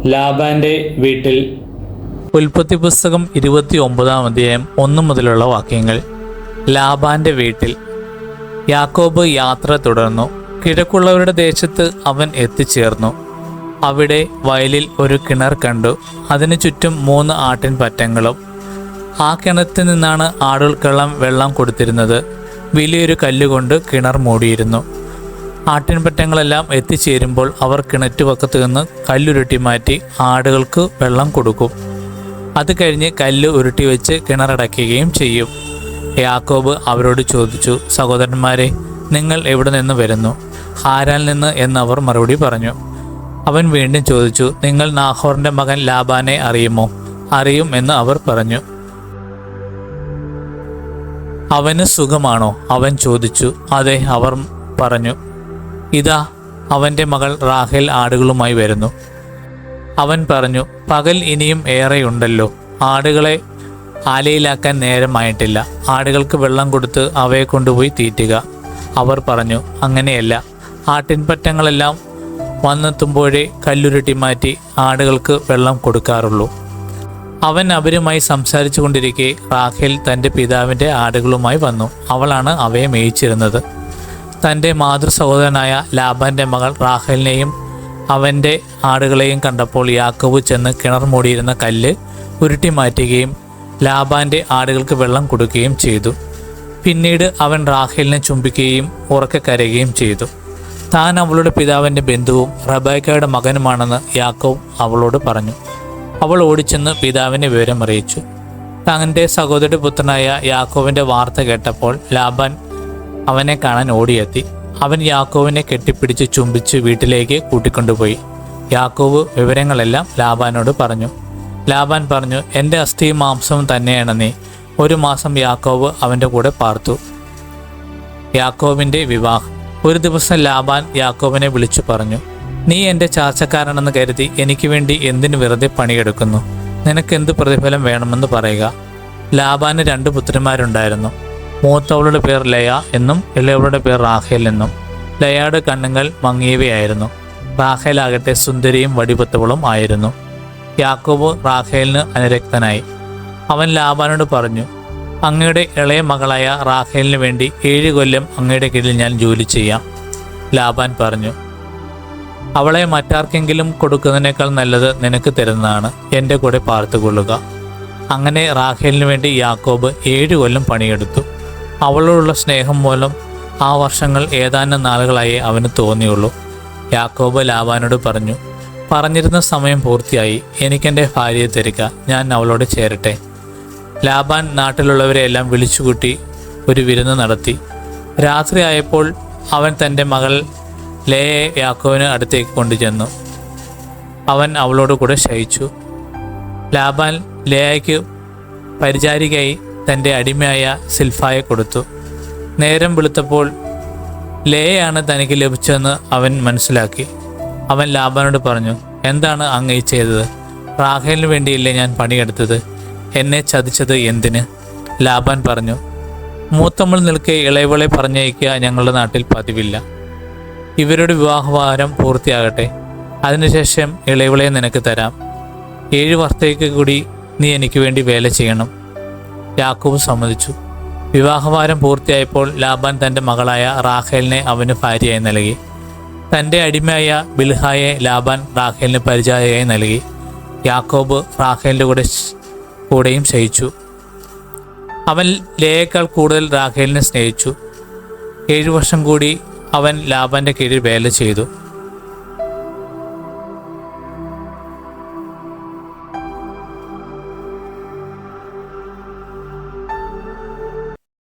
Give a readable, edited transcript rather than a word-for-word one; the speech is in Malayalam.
ലാബാന്റെ വീട്ടിൽ. ഉൽപ്പത്തി പുസ്തകം 29 അധ്യായം 1 മുതലുള്ള വാക്യങ്ങൾ. ലാബാന്റെ വീട്ടിൽ. യാക്കോബ് യാത്ര തുടർന്നു. കിഴക്കുള്ളവരുടെ ദേശത്ത് അവൻ എത്തിച്ചേർന്നു. അവിടെ വയലിൽ ഒരു കിണർ കണ്ടു. അതിനു ചുറ്റും 3 ആട്ടിൻപറ്റങ്ങളും. ആ കിണറ്റിൽ നിന്നാണ് ആടുകൾക്കെല്ലാം വെള്ളം കൊടുത്തിരുന്നത്. വലിയൊരു കല്ലുകൊണ്ട് കിണർ മൂടിയിരുന്നു. ആട്ടിൻപറ്റങ്ങളെല്ലാം എത്തിച്ചേരുമ്പോൾ അവർ കിണറ്റുവക്കത്ത് നിന്ന് കല്ലുരുട്ടി മാറ്റി ആടുകൾക്ക് വെള്ളം കൊടുക്കും. അത് കഴിഞ്ഞ് കല്ല് ഉരുട്ടി വെച്ച് കിണറടയ്ക്കുകയും ചെയ്യും. യാക്കോബ് അവരോട് ചോദിച്ചു, സഹോദരന്മാരെ, നിങ്ങൾ എവിടെ നിന്ന് വരുന്നു? ഹാരാനിൽ നിന്ന് എന്നവർ മറുപടി പറഞ്ഞു. അവൻ വീണ്ടും ചോദിച്ചു, നിങ്ങൾ നാഹോറിൻ്റെ മകൻ ലാബാനെ അറിയുമോ? അറിയും എന്ന് അവർ പറഞ്ഞു. അവന് സുഖമാണോ? അവൻ ചോദിച്ചു. അതെ, അവർ പറഞ്ഞു. ഇതാ അവൻ്റെ മകൾ റാഹേൽ ആടുകളുമായി വരുന്നു. അവൻ പറഞ്ഞു, പകൽ ഇനിയും ഏറെയുണ്ടല്ലോ, ആടുകളെ ആലയിലാക്കാൻ നേരമായിട്ടില്ല. ആടുകൾക്ക് വെള്ളം കൊടുത്ത് അവയെ കൊണ്ടുപോയി തീറ്റുക. അവർ പറഞ്ഞു, അങ്ങനെയല്ല, ആട്ടിൻപറ്റങ്ങളെല്ലാം വന്നെത്തുമ്പോഴേ കല്ലുരുട്ടി മാറ്റി ആടുകൾക്ക് വെള്ളം കൊടുക്കാറുള്ളൂ. അവൻ അവരുമായി സംസാരിച്ചു കൊണ്ടിരിക്കെ റാഹേൽ തൻ്റെ പിതാവിൻ്റെ ആടുകളുമായി വന്നു. അവളാണ് അവയെ മേയിച്ചിരുന്നത്. തൻ്റെ മാതൃ സഹോദരനായ ലാബാൻ്റെ മകൾ റാഹേലിനെയും അവൻ്റെ ആടുകളെയും കണ്ടപ്പോൾ യാക്കോബ് ചെന്ന് കിണർ മൂടിയിരുന്ന കല്ല് ഉരുട്ടി മാറ്റുകയും ലാബാൻ്റെ ആടുകൾക്ക് വെള്ളം കൊടുക്കുകയും ചെയ്തു. പിന്നീട് അവൻ റാഹേലിനെ ചുംബിക്കുകയും ഉറക്കെ കരയുകയും ചെയ്തു. താൻ അവളുടെ പിതാവിൻ്റെ ബന്ധുവും റബേക്കയുടെ മകനുമാണെന്ന് യാക്കോബ് അവളോട് പറഞ്ഞു. അവൾ ഓടിച്ചെന്ന് പിതാവിനെ വിവരം അറിയിച്ചു. തൻ്റെ സഹോദരി പുത്രനായ യാക്കോബിൻ്റെ വാർത്ത കേട്ടപ്പോൾ ലാബാൻ അവനെ കാണാൻ ഓടിയെത്തി. അവൻ യാക്കോബിനെ കെട്ടിപ്പിടിച്ച് ചുംബിച്ച് വീട്ടിലേക്ക് കൂട്ടിക്കൊണ്ടുപോയി. യാക്കോബ് വിവരങ്ങളെല്ലാം ലാബാനോട് പറഞ്ഞു. ലാബാൻ പറഞ്ഞു, എൻ്റെ അസ്ഥിയും മാംസവും തന്നെയാണ് നീ. 1 മാസം യാക്കോബ് അവൻ്റെ കൂടെ പാർത്തു. യാക്കോബിൻ്റെ വിവാഹം. ഒരു ദിവസം ലാബാൻ യാക്കോബിനെ വിളിച്ചു പറഞ്ഞു, നീ എൻ്റെ ചാർച്ചക്കാരനെന്ന് കരുതി എനിക്ക് വേണ്ടി എന്തിനു വെറുതെ പണിയെടുക്കുന്നു? നിനക്കെന്ത് പ്രതിഫലം വേണമെന്ന് പറയുക. ലാബാന് 2 പുത്രിമാരുണ്ടായിരുന്നു. മൂത്തവളുടെ പേർ ലയ എന്നും ഇളയവളുടെ പേർ റാഹേൽ എന്നും. ലയയുടെ കണ്ണുകൾ മങ്ങിയവയായിരുന്നു. റാഹേലാകട്ടെ സുന്ദരിയും വടിപത്തവളും ആയിരുന്നു. യാക്കോബ് റാഹേലിന് അനുരക്തനായി. അവൻ ലാബാനോട് പറഞ്ഞു, അങ്ങയുടെ ഇളയ മകളായ റാഹേലിന് വേണ്ടി 7 കൊല്ലം അങ്ങയുടെ കീഴിൽ ഞാൻ ജോലി ചെയ്യാം. ലാബാൻ പറഞ്ഞു, അവളെ മറ്റാർക്കെങ്കിലും കൊടുക്കുന്നതിനേക്കാൾ നല്ലത് നിനക്ക് തരുന്നതാണ്. എൻ്റെ കൂടെ പാർത്തുകൊള്ളുക. അങ്ങനെ റാഹേലിന് വേണ്ടി യാക്കോബ് 7 കൊല്ലം പണിയെടുത്തു. അവളോടുള്ള സ്നേഹം മൂലം ആ വർഷങ്ങൾ ഏതാനും നാളുകളായി അവന് തോന്നിയുള്ളൂ. യാക്കോബ് ലാബാനോട് പറഞ്ഞു, പറഞ്ഞിരുന്ന സമയം പൂർത്തിയായി. എനിക്കെൻ്റെ ഭാര്യയെ തരിക, ഞാൻ അവളോട് ചേരട്ടെ. ലാബാൻ നാട്ടിലുള്ളവരെയെല്ലാം വിളിച്ചുകൂട്ടി ഒരു വിരുന്ന് നടത്തി. രാത്രിയായപ്പോൾ അവൻ തൻ്റെ മകൾ ലേയെ യാക്കോബിന് അടുത്തേക്ക് കൊണ്ടുചെന്നു. അവൻ അവളോട് കൂടെ ശയിച്ചു. ലാബാൻ ലേയയ്ക്ക് പരിചാരികയായി തൻ്റെ അടിമയായ സിൽഫായെ കൊടുത്തു. നേരം വെളുത്തപ്പോൾ ലേയാണ് തനിക്ക് ലഭിച്ചതെന്ന് അവൻ മനസ്സിലാക്കി. അവൻ ലാബാനോട് പറഞ്ഞു, എന്താണ് അങ്ങ് ഈ ചെയ്തത്? റാഹേലിന് വേണ്ടിയില്ലേ ഞാൻ പണിയെടുത്തത്? എന്നെ ചതിച്ചത് എന്തിന്? ലാബാൻ പറഞ്ഞു, മൂത്തമ്മൾ നിൽക്കെ ഇളയവളെ പറഞ്ഞയക്കുക ഞങ്ങളുടെ നാട്ടിൽ പതിവില്ല. ഇവരുടെ വിവാഹവാരം പൂർത്തിയാകട്ടെ, അതിനുശേഷം ഇളയവളെ നിനക്ക് തരാം. 7 വർഷത്തേക്ക് കൂടി നീ എനിക്ക് വേണ്ടി വേല ചെയ്യണം. യാക്കോബ് സമ്മതിച്ചു. വിവാഹവാരം പൂർത്തിയായപ്പോൾ ലാബാൻ തൻ്റെ മകളായ റാഹേലിനെ അവന് ഭാര്യയായി നൽകി. തൻ്റെ അടിമയായ ബിൽഹായെ ലാബാൻ റാഹേലിന് പരിചാരകയായി നൽകി. യാക്കോബ് റാഹേലിൻ്റെ കൂടെയും ശയിച്ചു. അവൻ ലേയേക്കാൾ കൂടുതൽ റാഹേലിനെ സ്നേഹിച്ചു. 7 വർഷം കൂടി അവൻ ലാബാൻ്റെ കീഴിൽ വേല ചെയ്തു.